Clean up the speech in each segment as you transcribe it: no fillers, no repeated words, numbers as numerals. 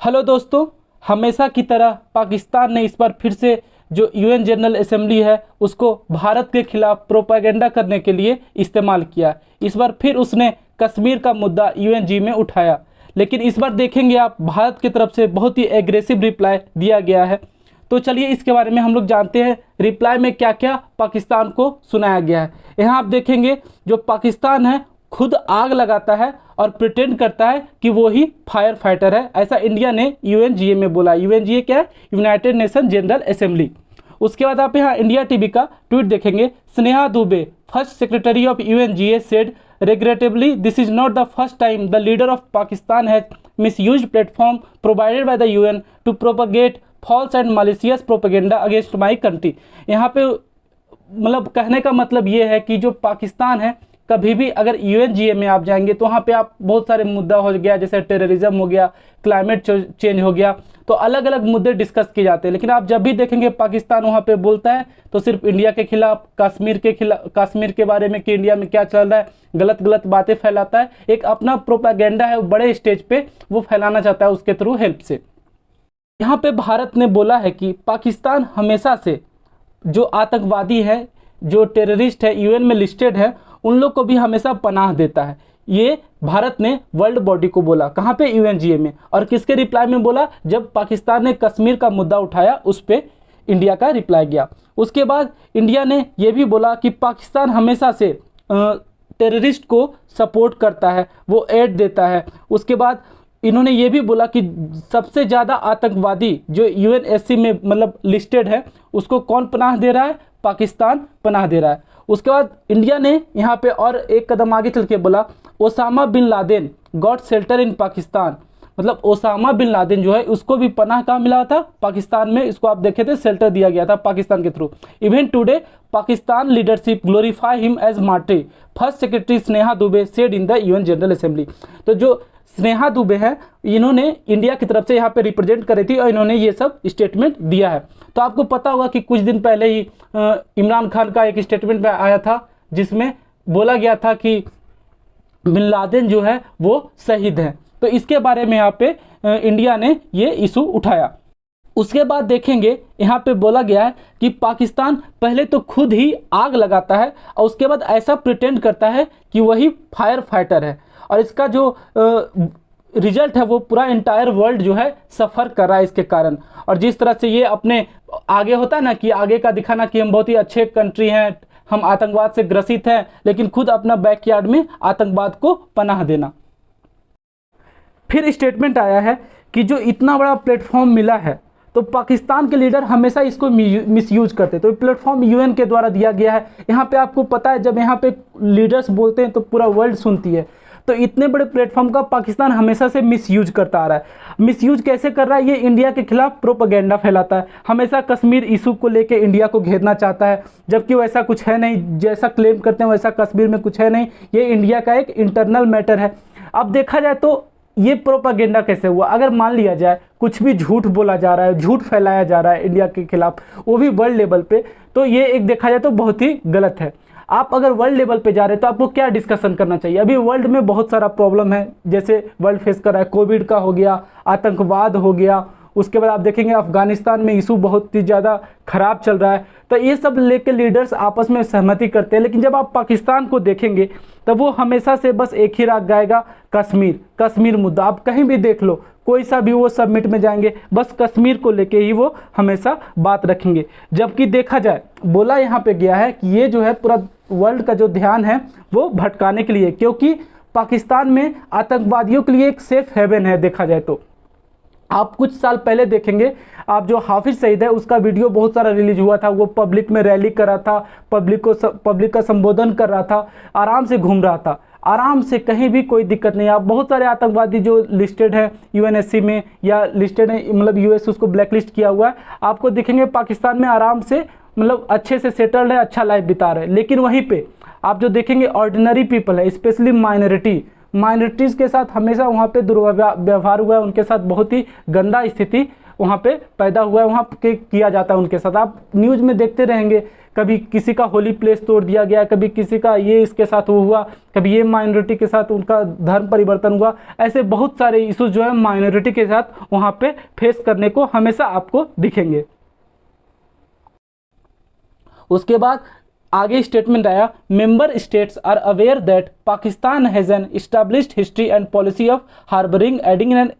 Hello दोस्तों, हमेशा की तरह पाकिस्तान ने इस बार फिर से जो यूएन जनरल असेंबली है उसको भारत के खिलाफ प्रोपागेंडा करने के लिए इस्तेमाल किया। इस बार फिर उसने कश्मीर का मुद्दा यूएनजी में उठाया, लेकिन इस बार देखेंगे आप भारत की तरफ से बहुत ही एग्रेसिव रिप्लाई दिया गया है। तो चलिए इसके बारे में हम लोग जानते हैं रिप्लाई में क्या क्या पाकिस्तान को सुनाया गया है। यहाँ आप देखेंगे जो पाकिस्तान है खुद आग लगाता है और प्रिटेंड करता है कि वो ही फायर फाइटर है, ऐसा इंडिया ने यूएनजीए में बोला। यूएनजीए क्या है? United nation general assembly. उसके बाद आप यहाँ इंडिया टीवी का ट्वीट देखेंगे। Sneha Dubey, first secretary of UNGA, said regrettably this is not the first time the leader of Pakistan has misused platform provided by the UN to propagate false and malicious propaganda against my country। यहाँ पे मतलब कहने का मतलब ये है कि जो पाकिस्तान है कभी भी अगर यूएनजीए में आप जाएंगे तो वहाँ पे आप बहुत सारे मुद्दा हो गया, जैसे टेररिज्म हो गया, क्लाइमेट चेंज हो गया, तो अलग अलग मुद्दे डिस्कस किए जाते हैं। लेकिन आप जब भी देखेंगे पाकिस्तान वहाँ पे बोलता है तो सिर्फ इंडिया के खिलाफ, कश्मीर के बारे में कि इंडिया में क्या चल रहा है, गलत गलत बातें फैलाता है। एक अपना प्रोपागेंडा है बड़े स्टेज पे वो फैलाना चाहता है उसके थ्रू हेल्प से। यहाँ पे भारत ने बोला है कि पाकिस्तान हमेशा से जो आतंकवादी है, जो टेररिस्ट है, यूएन में लिस्टेड है, उन लोग को भी हमेशा पनाह देता है। ये भारत ने वर्ल्ड बॉडी को बोला, कहाँ पे? यूएनजीए में। और किसके रिप्लाई में बोला? जब पाकिस्तान ने कश्मीर का मुद्दा उठाया उस पर इंडिया का रिप्लाई गया। उसके बाद इंडिया ने यह भी बोला कि पाकिस्तान हमेशा से टेररिस्ट को सपोर्ट करता है, वो एड देता है। उसके बाद इन्होंने ये भी बोला कि सबसे ज़्यादा आतंकवादी जो यूएनएससी में मतलब लिस्टेड है उसको कौन पनाह दे रहा है? पाकिस्तान पनाह दे रहा है। उसके बाद इंडिया ने यहाँ पे और एक कदम आगे चल के बोला Osama bin Laden got shelter in Pakistan. मतलब ओसामा बिन लादेन जो है उसको भी पनाह कहाँ मिला था? पाकिस्तान में। इसको आप देखे थे, शेल्टर दिया गया था पाकिस्तान के through. Even today Pakistan leadership glorify him as martyr, first secretary Sneha Dubey said in the UN general assembly. तो जो स्नेहा दुबे है इन्होंने इंडिया की तरफ से यहाँ पे रिप्रेजेंट करी थी और इन्होंने ये सब स्टेटमेंट दिया है। तो आपको पता होगा कि कुछ दिन पहले ही इमरान खान का एक स्टेटमेंट आया था जिसमें बोला गया था कि बिन लादेन जो है वो शहीद है। तो इसके बारे में यहाँ पे इंडिया ने ये इशू उठाया। उसके बाद देखेंगे यहाँ पे बोला गया है कि पाकिस्तान पहले तो खुद ही आग लगाता है और उसके बाद ऐसा प्रिटेंड करता है कि वही फायर फाइटर है, और इसका जो रिजल्ट है वो पूरा इंटायर वर्ल्ड जो है सफ़र कर रहा है इसके कारण। और जिस तरह से ये अपने आगे होता है ना कि आगे का दिखाना कि हम बहुत ही अच्छे कंट्री हैं, हम आतंकवाद से ग्रसित हैं, लेकिन खुद अपना बैकयार्ड में आतंकवाद को पनाह देना। फिर स्टेटमेंट आया है कि जो इतना बड़ा प्लेटफॉर्म मिला है तो पाकिस्तान के लीडर हमेशा इसको मिसयूज करते। तो प्लेटफॉर्म यूएन के द्वारा दिया गया है। यहाँ पे आपको पता है जब यहाँ पे लीडर्स बोलते हैं तो पूरा वर्ल्ड सुनती है। तो इतने बड़े प्लेटफॉर्म का पाकिस्तान हमेशा से मिसयूज करता आ रहा है। मिसयूज कैसे कर रहा है? ये इंडिया के खिलाफ प्रोपेगेंडा फैलाता है, हमेशा कश्मीर इशू को लेके इंडिया को घेरना चाहता है, जबकि वैसा कुछ है नहीं। जैसा क्लेम करते हैं वैसा कश्मीर में कुछ है नहीं, ये इंडिया का एक इंटरनल मैटर है। अब देखा जाए तो ये प्रोपेगेंडा कैसे हुआ? अगर मान लिया जाए कुछ भी झूठ बोला जा रहा है, झूठ फैलाया जा रहा है इंडिया के खिलाफ, वो भी वर्ल्ड लेवल पे, तो ये एक देखा जाए तो बहुत ही गलत है। आप अगर वर्ल्ड लेवल पे जा रहे हैं तो आपको क्या डिस्कशन करना चाहिए? अभी वर्ल्ड में बहुत सारा प्रॉब्लम है, जैसे वर्ल्ड फेस कर रहा है, कोविड का हो गया, आतंकवाद हो गया, उसके बाद आप देखेंगे अफगानिस्तान में इशू बहुत ही ज़्यादा खराब चल रहा है। तो ये सब लेके लीडर्स आपस में सहमति करते हैं। लेकिन जब आप पाकिस्तान को देखेंगे तब वो हमेशा से बस एक ही राग गाएगा, कश्मीर मुद्दा। आप कहीं भी देख लो, कोई सा भी वो सबमिट में जाएंगे बस कश्मीर को लेके ही वो हमेशा बात रखेंगे। जबकि देखा जाए बोला यहाँ पे गया है कि ये जो है पूरा वर्ल्ड का जो ध्यान है वो भटकाने के लिए, क्योंकि पाकिस्तान में आतंकवादियों के लिए एक सेफ हेवन है। देखा जाए तो आप कुछ साल पहले देखेंगे, आप जो हाफिज सईद है उसका वीडियो बहुत सारा रिलीज हुआ था। वो पब्लिक में रैली कर रहा था, पब्लिक का संबोधन कर रहा था, आराम से घूम रहा था, आराम से, कहीं भी कोई दिक्कत नहीं। आप बहुत सारे आतंकवादी जो लिस्टेड हैं यूएनएससी में या लिस्टेड है, मतलब यूएस उसको ब्लैकलिस्ट किया हुआ है, आपको दिखेंगे पाकिस्तान में आराम से मतलब अच्छे से सेटल्ड है, अच्छा लाइफ बिता रहे हैं। लेकिन वहीं पे आप जो देखेंगे ऑर्डिनरी पीपल है, स्पेशली माइनॉरिटीज़ के साथ हमेशा वहाँ पे दुर्व्यवहार हुआ है, उनके साथ बहुत ही गंदा स्थिति वहाँ पे पैदा हुआ है, वहाँ पे किया जाता है उनके साथ। आप न्यूज़ में देखते रहेंगे, कभी किसी का होली प्लेस तोड़ दिया गया, कभी किसी का ये इसके साथ वो हुआ, कभी ये माइनॉरिटी के साथ उनका धर्म परिवर्तन हुआ। ऐसे बहुत सारे इशूज़ जो है माइनॉरिटी के साथ वहाँ पे फेस करने को हमेशा आपको दिखेंगे। उसके बाद आगे स्टेटमेंट आया, member states are aware that Pakistan has an established history and policy of harbouring, aiding and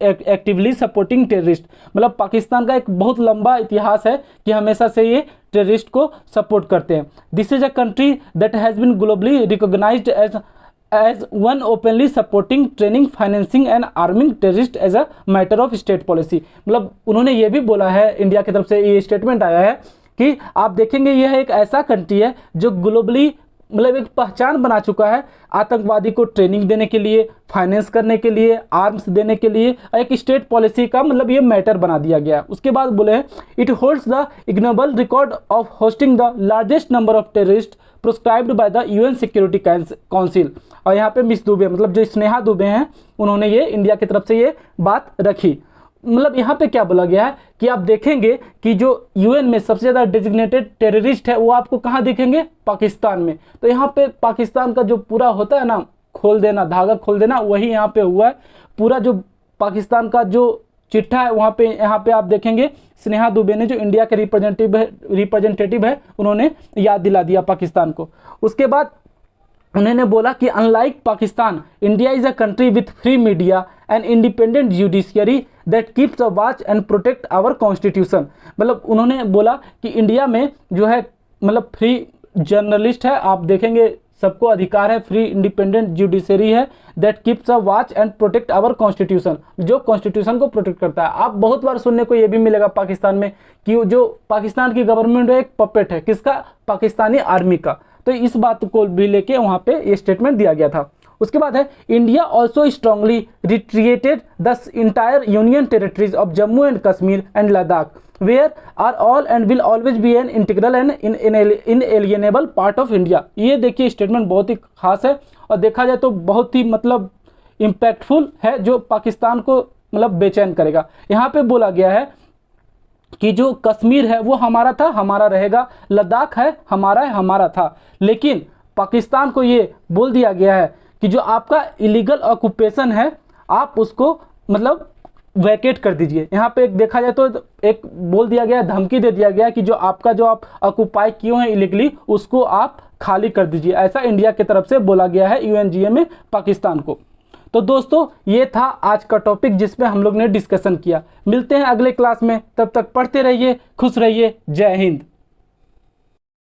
actively supporting terrorist. मतलब पाकिस्तान का एक बहुत लंबा इतिहास है कि हमेशा से ये टेररिस्ट को सपोर्ट करते हैं। This is a country that has been globally recognised as one openly supporting, training, financing and arming terrorist as a matter of state policy. मतलब उन्होंने ये भी बोला है, इंडिया की तरफ से ये स्टेटमेंट आया है कि आप देखेंगे यह एक ऐसा कंट्री है जो ग्लोबली मतलब एक पहचान बना चुका है आतंकवादी को ट्रेनिंग देने के लिए, फाइनेंस करने के लिए, आर्म्स देने के लिए, एक स्टेट पॉलिसी का मतलब ये मैटर बना दिया गया। उसके बाद बोले हैं, it holds the ignoble record of hosting the largest number of terrorist proscribed by the UN security council. और यहाँ पे मिस दुबे मतलब जो स्नेहा दुबे हैं, उन्होंने ये इंडिया की तरफ से ये बात रखी। मतलब यहाँ पे क्या बोला गया है कि आप देखेंगे कि जो यूएन में सबसे ज़्यादा डेजिग्नेटेड टेररिस्ट है वो आपको कहाँ दिखेंगे, पाकिस्तान में। तो यहाँ पे पाकिस्तान का जो पूरा होता है ना खोल देना, धागा खोल देना, वही यहाँ पे हुआ है। पूरा जो पाकिस्तान का जो चिट्ठा है वहाँ पे यहाँ पे आप देखेंगे स्नेहा दुबे ने, जो इंडिया के रिप्रेजेंटेटिव है, उन्होंने याद दिला दिया पाकिस्तान को। उसके बाद उन्होंने बोला कि unlike Pakistan, India is a country with free media and independent judiciary that keeps a watch and protect our constitution. मतलब उन्होंने बोला कि इंडिया में जो है मतलब फ्री जर्नलिस्ट है, आप देखेंगे सबको अधिकार है, फ्री इंडिपेंडेंट जुडिशरी है, that keeps a watch and protect our constitution, जो कॉन्स्टिट्यूशन को प्रोटेक्ट करता है। आप बहुत बार सुनने को ये भी मिलेगा पाकिस्तान में कि जो पाकिस्तान की गवर्नमेंट है एक पपेट है, किसका, पाकिस्तानी आर्मी का। तो इस बात को भी लेके वहाँ पे ये स्टेटमेंट दिया गया था। उसके बाद है, India also strongly reiterated the entire union territories of Jammu and Kashmir and Ladakh where are all and will always be an integral and inalienable part of India. ये देखिए स्टेटमेंट बहुत ही खास है और देखा जाए तो बहुत ही मतलब इम्पैक्टफुल है, जो पाकिस्तान को मतलब बेचैन करेगा। यहाँ पे बोला गया है कि जो कश्मीर है वो हमारा था, हमारा रहेगा, लद्दाख है, हमारा था, लेकिन पाकिस्तान को ये बोल दिया गया है कि जो आपका इलीगल ऑक्यूपेशन है आप उसको मतलब वैकेट कर दीजिए। यहाँ पे एक देखा जाए तो एक बोल दिया गया, धमकी दे दिया गया कि जो आपका जो आप ऑक्यूपाई किए हैं इलीगली उसको आप खाली कर दीजिए। ऐसा इंडिया की तरफ से बोला गया है यूएनजीए में पाकिस्तान को। तो दोस्तों ये था आज का टॉपिक जिस पे हम लोग ने डिस्कशन किया। मिलते हैं अगले क्लास में, तब तक पढ़ते रहिए, खुश रहिए, जय हिंद।